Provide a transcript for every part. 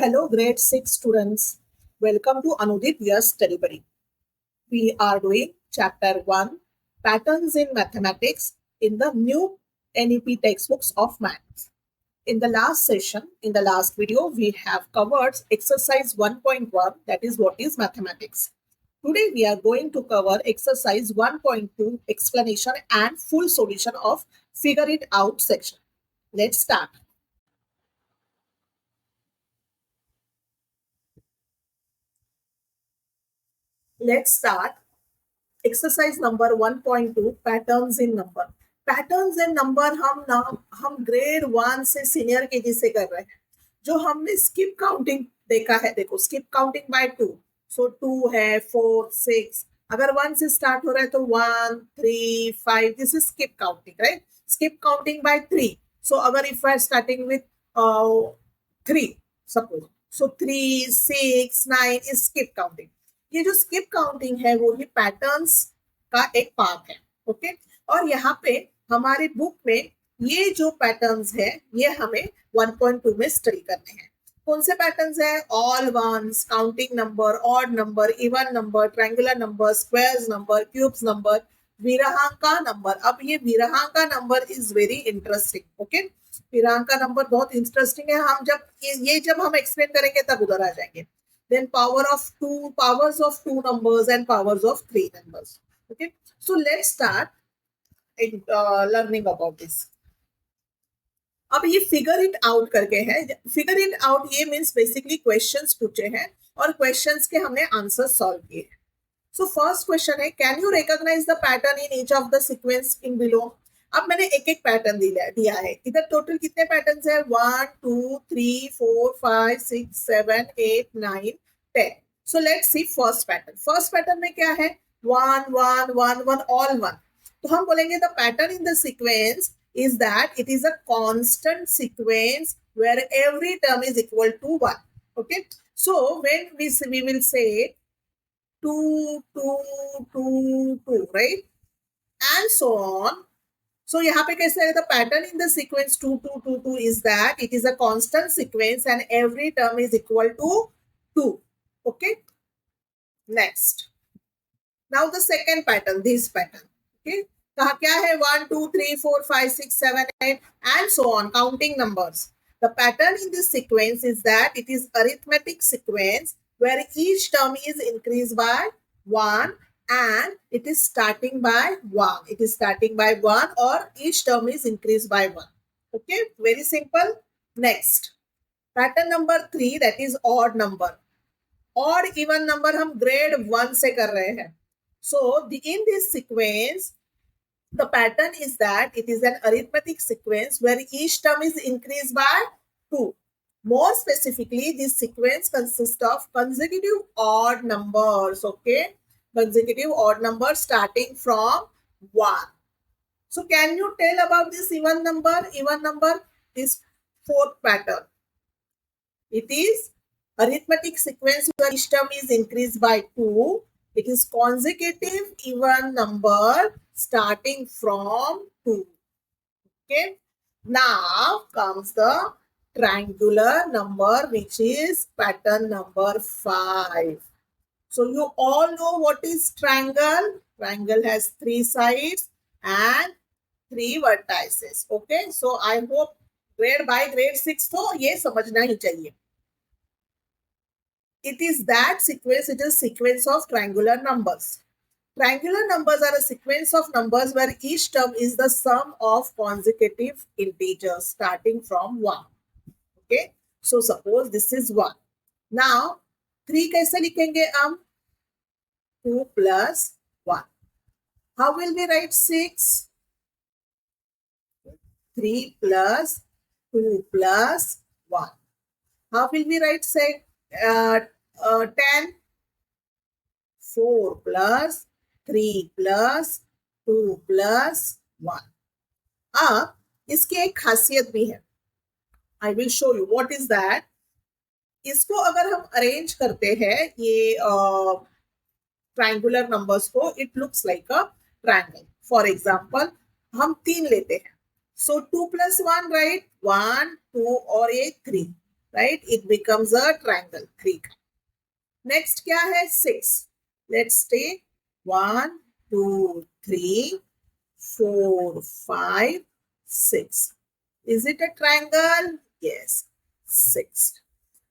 Hello, grade 6 students. Welcome to Anudit Vyas Study Buddy. We are doing chapter 1 Patterns in Mathematics in the new NEP textbooks of maths. In the last session, in the last video, we have covered exercise 1.1, that is what is mathematics. Today, we are going to cover exercise 1.2 explanation and full solution of figure it out section. Let's start. Let's start. Exercise number 1.2 patterns in number. Patterns in number हम grade 1 से senior KG से कर रहे हैं. जो हमने skip counting देखा है, देखो स्किप काउंटिंग बाय 2. सो 2 है, 4, 6. अगर 1 से स्टार्ट हो रहा है तो 1, 3, 5. This is skip counting, right? Skip counting by 3. So अगर if I starting with 3 suppose, so 3, 6, 9 is skip counting. ये जो स्किप काउंटिंग है वो ही पैटर्न्स का एक पार्ट है. ओके, और यहाँ पे हमारे बुक में ये जो पैटर्न्स है ये हमें 1.2 में स्टडी करने हैं. कौन से पैटर्न्स है? All ones, counting number, odd number, even number, triangular number, squares number, cubes number, Virahanka number. अब ये Virahanka number is very interesting. Okay, Virahanka number बहुत इंटरेस्टिंग है. हम जब हम एक्सप्लेन करेंगे तब उधर आ जाएंगे. Then powers of two numbers and powers of three numbers. Okay, so let's start learning about this. अब ये फिगर इट आउट करके है. फिगर इट आउट ये मीन्स बेसिकली क्वेश्चंस पूछे हैं और क्वेश्चंस के हमने आंसर सॉल्व किए. सो फर्स्ट क्वेश्चन है, can you recognize the pattern in each of the sequence in below. अब मैंने एक एक पैटर्न दिया है. इधर टोटल कितने पैटर्न्स है? 1, 2, 3, 4, 5, 6, 7, 8, 9, 10. So let's see first pattern. First pattern में क्या है? 1, 1, 1, 1, ऑल 1. तो हम बोलेंगे the pattern in the sequence is that it is a constant sequence where every term is equal to 1. Okay, so when we will say 2, 2, 2, 2, right, and so on. So यहाँ पे कैसे है? The pattern in the sequence 2, 2, 2, 2 is that it is a constant sequence and every term is equal to 2. Okay, next. Now the second pattern, this pattern. Okay, कहा क्या है? 1, 2, 3, 4, 5, 6, 7, 8 and so on, counting numbers. The pattern in this sequence is that it is arithmetic sequence where each term is increased by 1 and it is starting by 1. It is starting by 1 or each term is increased by 1. Okay, very simple. Next, pattern number 3, that is odd number. Odd even number हम grade 1 से कर रहे हैं. So in this sequence, the pattern is that it is an arithmetic sequence where each term is increased by 2. More specifically, this sequence consists of consecutive odd numbers. Okay, consecutive odd numbers starting from 1. So can you tell about this even number? Even number is fourth pattern. It is arithmetic sequence where each term is increased by 2. It is consecutive even number starting from 2. Okay, now comes the triangular number, which is pattern number 5. So you all know what is triangle. Triangle has 3 sides and 3 vertices. Okay, so I hope grade 6 तो ये समझना ही चाहिए. It is that sequence, it is sequence of triangular numbers. Triangular numbers are a sequence of numbers where each term is the sum of consecutive integers starting from 1. Okay, so suppose this is 1. Now 3 कैसे लिखेंगे हम? 2 plus 1. How will we write 6? 3 plus 2 plus 1. How will we write 10? 4 plus 3 plus 2 plus 1. अब इसकी एक खासियत भी है. I will show you what is that. इसको अगर हम अरेंज करते हैं ये ट्रायंगुलर नंबर्स को, it looks like a triangle. For example हम 3 लेते हैं. सो 2 plus 1, राइट? 1, 2 और ये 3. right? It becomes a triangle. 3. Next क्या है? 6. Let's take 1, 2, 3, 4, 5, 6. Is it a triangle? Yes. 6.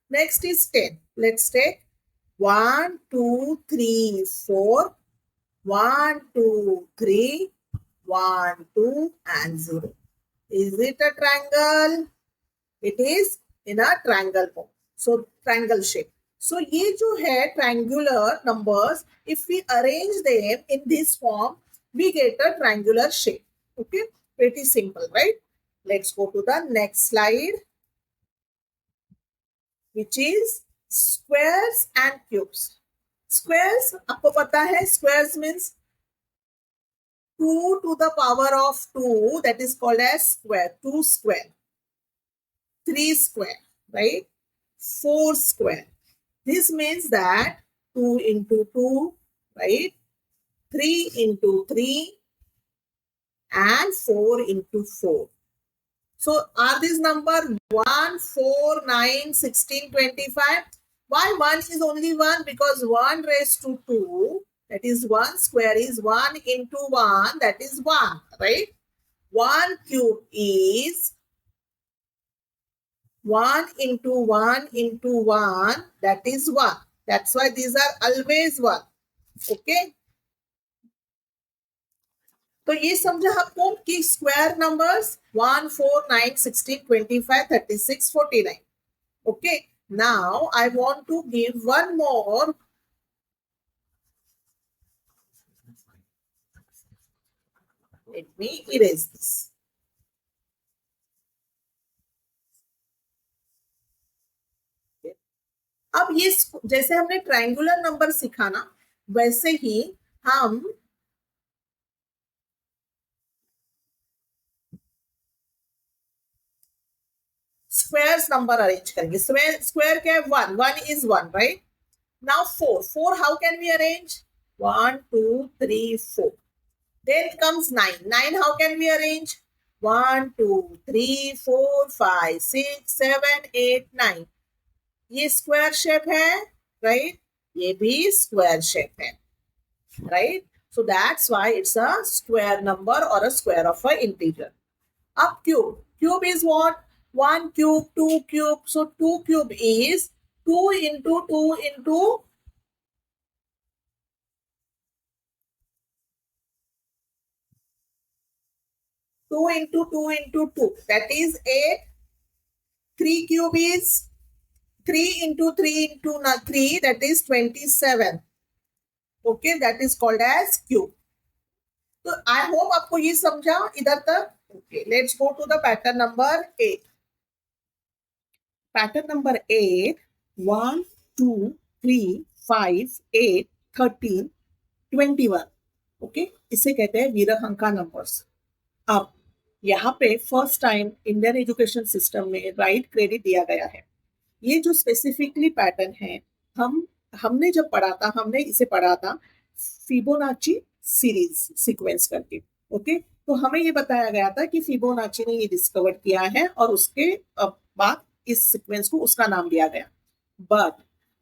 Next is 10. Let's take 1, 2, 3, 4. 1, 2, 3, 1, 2, and 0. Is it a triangle? It is in a triangle form. So triangle shape. So ये जो है triangular numbers, if we arrange them in this form, we get a triangular shape. Okay, pretty simple, right? Let's go to the next slide, which is squares and cubes. Squares, आपको पता है squares means 2 to the power of 2, that is called as square. 2 square, 3 square, right? 4 square. This means that 2 into 2, right? 3 into 3 and 4 into 4. So are these number 1, 4, 9, 16, 25? Why 1 is only 1? Because 1 raised to 2, that is 1 square, is 1 into 1, that is 1, right? 1 cube is 1 into 1 into 1, that is 1. That's why these are always 1. Okay? तो ये समझा आपको कि square numbers 1, 4, 9, 16, 25, 36, 49. Okay, now I want to give one more. Let me erase this. अब ये जैसे हमने triangular number सीखा ना, वैसे ही हम स्क्वायर्स नंबर अरेंज करेंगे. स्क्वायर क्या है? 1. 1 is 1, right? Now 4. 4 how can we arrange? 1, 2, 3, 4. Then comes 9. 9 how can we arrange? 1, 2, 3, 4, 5, 6, 7, 8, 9. ये स्क्वायर शेप है, राइट? ये भी स्क्वायर शेप है, right? So that's why it's a square number or a square of an integer. Up cube. Cube is what? 1 cube, 2 cube. So 2 cube is 2 into 2 into 2 into 2 into 2. That is 8. 3 cube is 3 into 3 into 3. That is 27. Okay, that is called as cube. So I hope आपको ये समझा इधर तक. Okay, let's go to the pattern number 8. Pattern number 8. 1, 2, 3, 5, 8, 13, 21. Okay, इसे कहते हैं वीरहंका numbers. अब यहाँ पे first time Indian education system में राइट क्रेडिट दिया गया है. ये जो स्पेसिफिकली पैटर्न है, हमने जब पढ़ा था, हमने इसे पढ़ा था फिबोनाची सीरीज सीक्वेंस करके. ओके, तो हमें ये बताया गया था कि फिबोनाची ने ये डिस्कवर किया है और उसके बाद इस सीक्वेंस को उसका नाम दिया गया. But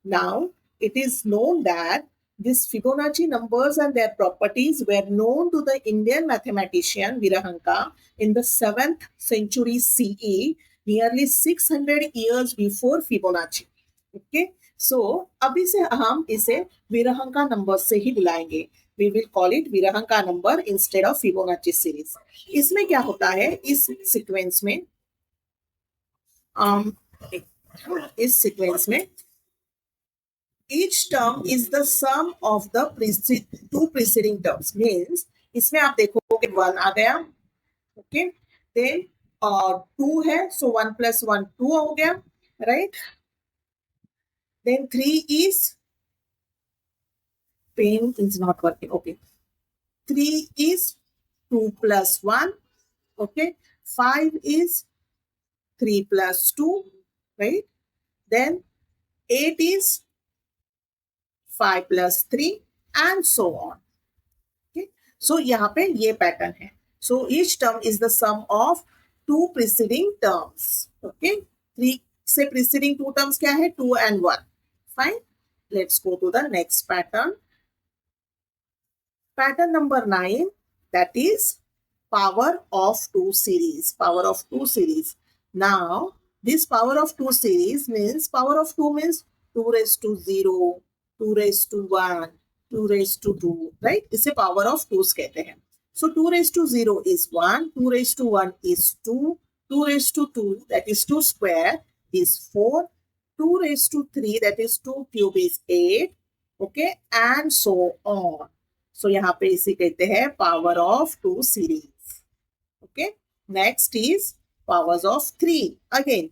now it is known that these Fibonacci numbers and their properties were known to the Indian mathematician Virahanka in the 7th century CE, nearly 600 years before Fibonacci. Okay, so अभी से हम इसे वीरहंका number से ही बुलाएंगे. We will call it Virahanka number instead of Fibonacci series. इसमें क्या होता है? इस सीक्वेंस में each term is the sum of the two preceding terms. Means इसमें आप देखोगे 1 आ गया. Okay, then 2 है, so 1 plus 1 2 हो गया, right? Then 3 is, pen is not working. Okay, 3 is 2 plus 1. Okay, 5 is 3 plus 2, right? Then 8 is 5 plus 3 and so on. Okay, so यहाँ पे ये पैटर्न है. So each term is the sum of two preceding terms. Okay, 3 इससे preceding two terms क्या है? 2 and 1. Fine. Let's go to the next pattern. Pattern number 9, that is power of 2 series. Power of 2 series. Now, this power of 2 series means power of 2 means 2 raised to 0, 2 raised to 1, 2 raised to 2, right? इसे power of 2 कहते हैं. So 2 raised to 0 is 1, 2 raised to 1 is 2, 2 raised to 2, that is 2 square, is 4, 2 raised to 3, that is 2 cube is 8, okay, and so on. So यहाँ पे इसे कहते हैं power of 2 series. Okay. Next is powers of 3. Again,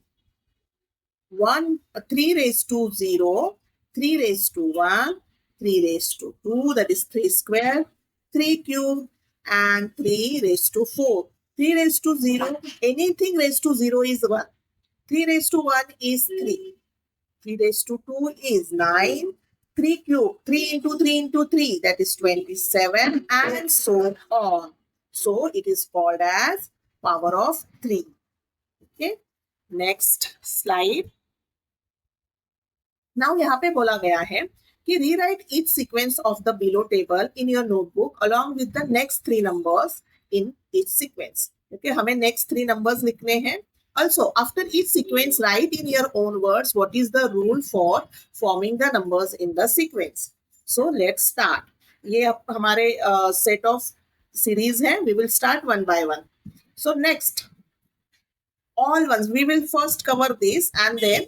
3 raised to 0, 3 raised to 1, 3 raised to 2, that is 3 square, 3 cube, and 3 raised to 4. 3 raised to 0, anything raised to 0 is 1. 3 raised to 1 is 3. 3 raised to 2 is 9. 3 cube, 3 into 3 into 3, that is 27, and so on. So it is called as power of 3. Okay. Next slide. Now यहाँ पे बोला गया है कि rewrite each sequence of the below table in your notebook along with the next 3 numbers in each sequence. Okay, हमें next 3 numbers लिखने हैं. Also, after each sequence, write in your own words what is the rule for forming the numbers in the sequence. So let's start. ये हमारे set of series है. We will start one by one. So next, all ones we will first cover this, and then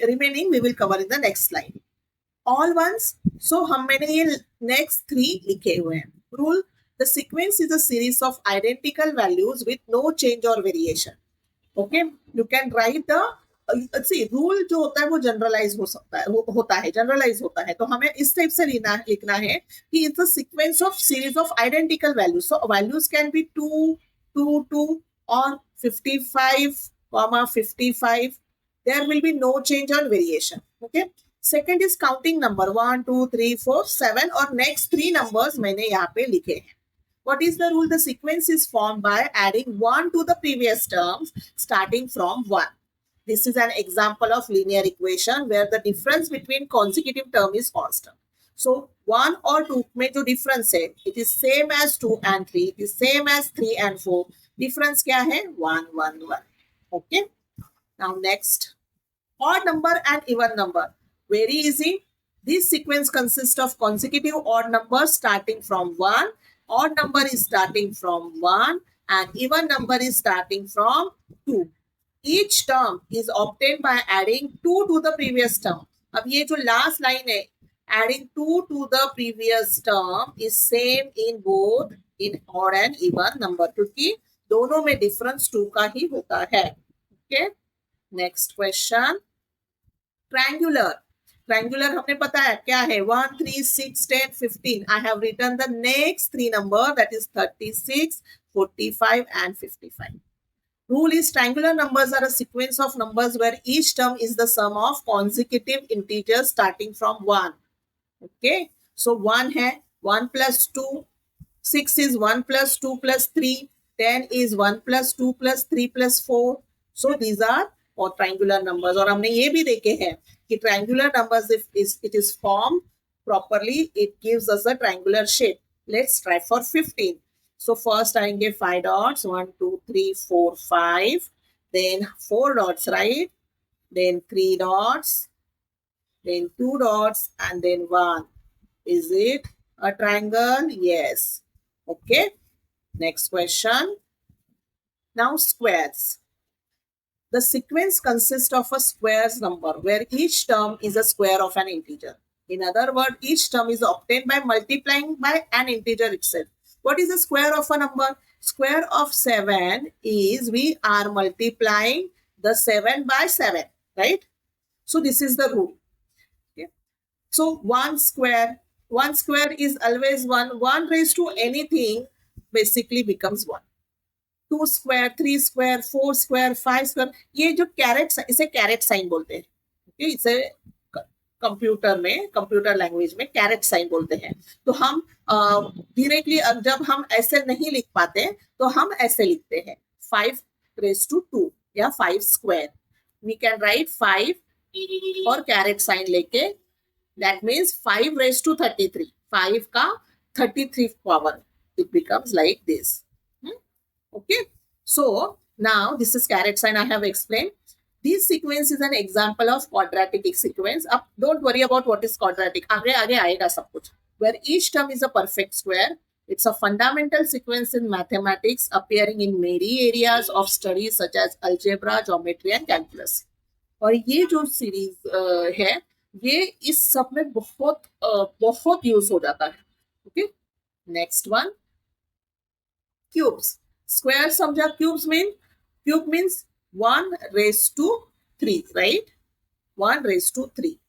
remaining we will cover in the next slide. All ones. So हमने ये next 3 लिखे हुए हैं. Rule: the sequence is a series of identical values with no change or variation. Okay, you can write the see rule जो होता है वो generalise हो सकता है, होता है जनरलाइज होता है. तो हमें इस टाइप से लिखना है कि it's a sequence of series of identical values. So values can be 2, 2, 2 और 55, 55. There will be no change or variation. Okay. Second is counting number 1, 2, 3, 4, 7 और next 3 numbers मैंने यहाँ पे लिखे हैं. What is the rule? The sequence is formed by adding 1 to the previous terms starting from 1. This is an example of linear equation where the difference between consecutive term is constant. So 1 और 2 में जो difference है, it is same as 2 and 3, it is same as 3 and 4. Difference क्या है? 1, 1, 1. Okay. Now next, odd number and even number. Very easy. This sequence consists of consecutive odd numbers starting from 1. Odd number is starting from 1 and even number is starting from 2. Each term is obtained by adding 2 to the previous term. अब ये जो last line है, adding 2 to the previous term is same in both in odd and even number, क्योंकि दोनों में difference 2 का ही होता है. Okay. Next question. Triangular. Triangular हमने पता है क्या है? 1, 3, 6, 10, 15. I have written the next 3 number, that is 36, 45 and 55. Rule is triangular numbers are a sequence of numbers where each term is the sum of consecutive integers starting from 1. Okay. So 1 है, 1 plus 2, 6 is 1 plus 2 plus 3, 10 is 1 plus 2 plus 3 plus 4. So these are और triangular numbers. और हमने ये भी देखे हैं कि triangular numbers, if it is formed properly, it gives us a triangular shape. Let's try for 15. So first आएंगे 5 dots, 1, 2, 3, 4, 5. Then 4 dots, right? Then 3 dots. Then 2 dots and then 1. Is it a triangle? Yes. Okay. Next question. Now squares. The sequence consists of a squares number where each term is a square of an integer. In other words, each term is obtained by multiplying by an integer itself. What is the square of a number? Square of 7 is we are multiplying the 7 by 7, right? So this is the rule. Okay. So 1 square is always 1. 1 raised to anything basically becomes 1. 2 square, 3 square, 4 square, 5 square, ये जो carat, इसे carat sign बोलते हैं. Okay, इसे computer में, computer language में carat sign बोलते हैं. तो हम डायरेक्टली जब हम ऐसे नहीं लिख पाते तो हम ऐसे लिखते हैं 5 raised to 2 या 5 square. we can write 5 और कैरेट साइन लेके, that means 5 raised to 33. 5 का 33 power. It becomes like this. Okay. So now this is caret sign I have explained. This sequence is an example of quadratic sequence. Up, don't worry about what is quadratic. आगे आगे आएगा सब कुछ. Where each term is a perfect square. It's a fundamental sequence in mathematics appearing in many areas of study such as algebra, geometry and calculus. और ये जो series है ये इस सब में बहुत यूज हो जाता है. Okay. Next one, cubes. Square समझा. Cubes cube means 1 raised to 3, right? 1 raised to 3.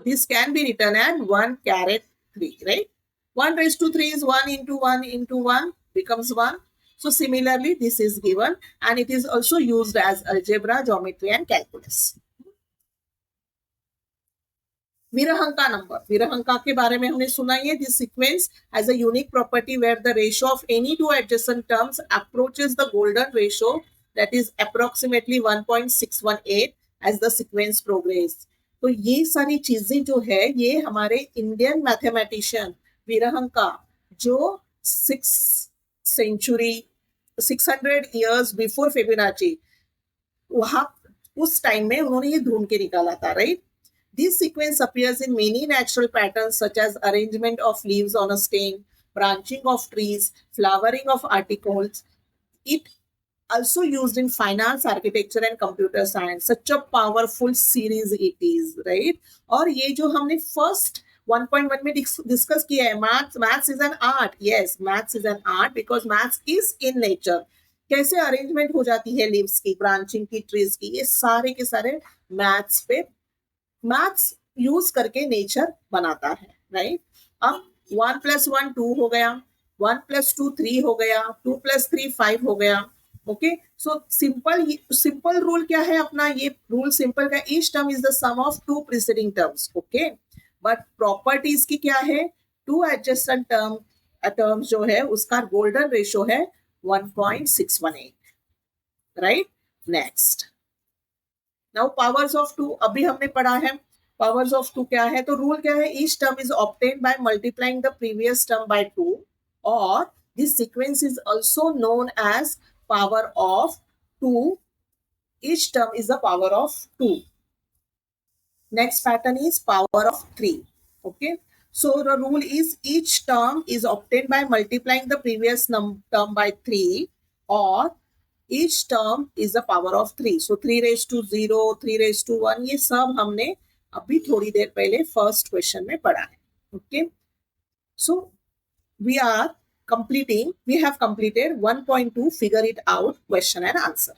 This can be written as 1 caret 3, right? 1 raised to 3 is 1 into 1 into 1 becomes 1. So similarly, this is given and it is also used as algebra, geometry and calculus. Virahanka number. Virahanka के बारे में हमने सुना ही है. This sequence has a unique property where the ratio of any two adjacent terms approaches the golden ratio that is approximately 1.618 as the sequence progress. तो ये सारी चीजें जो है ये हमारे इंडियन मैथमेटिशियन विरहंका जो 600 years बिफोर फिबोनाची वहां उस टाइम में उन्होंने ये ढूंढ के निकाला था, right? This sequence appears in many natural patterns such as arrangement of leaves on a stem, branching of trees, flowering of articles. It also used in finance, architecture and computer science. Such a powerful series it is, right? और ये जो हमने first 1.1 में discuss किया है, maths is an art. Yes, maths is an art because maths is in nature. कैसे arrangement हो जाती है लीव्स की, ब्रांचिंग की, ट्रीज की, ये सारे के सारे मैथ्स पे, मैथ्स यूज करके नेचर बनाता है, राइट? अब 1 + 1 2 हो गया, 1 + 2 3 हो गया, 2 + 3 5 हो गया. ओके. सो सिंपल रूल क्या है अपना? ये रूल सिंपल का, each term is the sum of 2 preceding terms. Okay. But properties की क्या है? 2 एडजेसेंट टर्म्स जो है उसका गोल्डन रेशियो है 1.618, right? Next, now powers of 2 अभी हमने पढ़ा है. पावर्स ऑफ 2 क्या है? तो रूल क्या है? Each term is obtained by multiplying the previous term by 2 और this sequence is also known as power of 2. Each term is the power of 2. Next pattern is power of 3. Okay. So the rule is each term is obtained by multiplying the previous term by 3 or each term is the power of 3. So 3 raised to 0, 3 raised to 1, ये सब हमने अभी थोड़ी देर पहले first question में पढ़ा है. Okay. So we have completed 1.2 figure it out question and answer.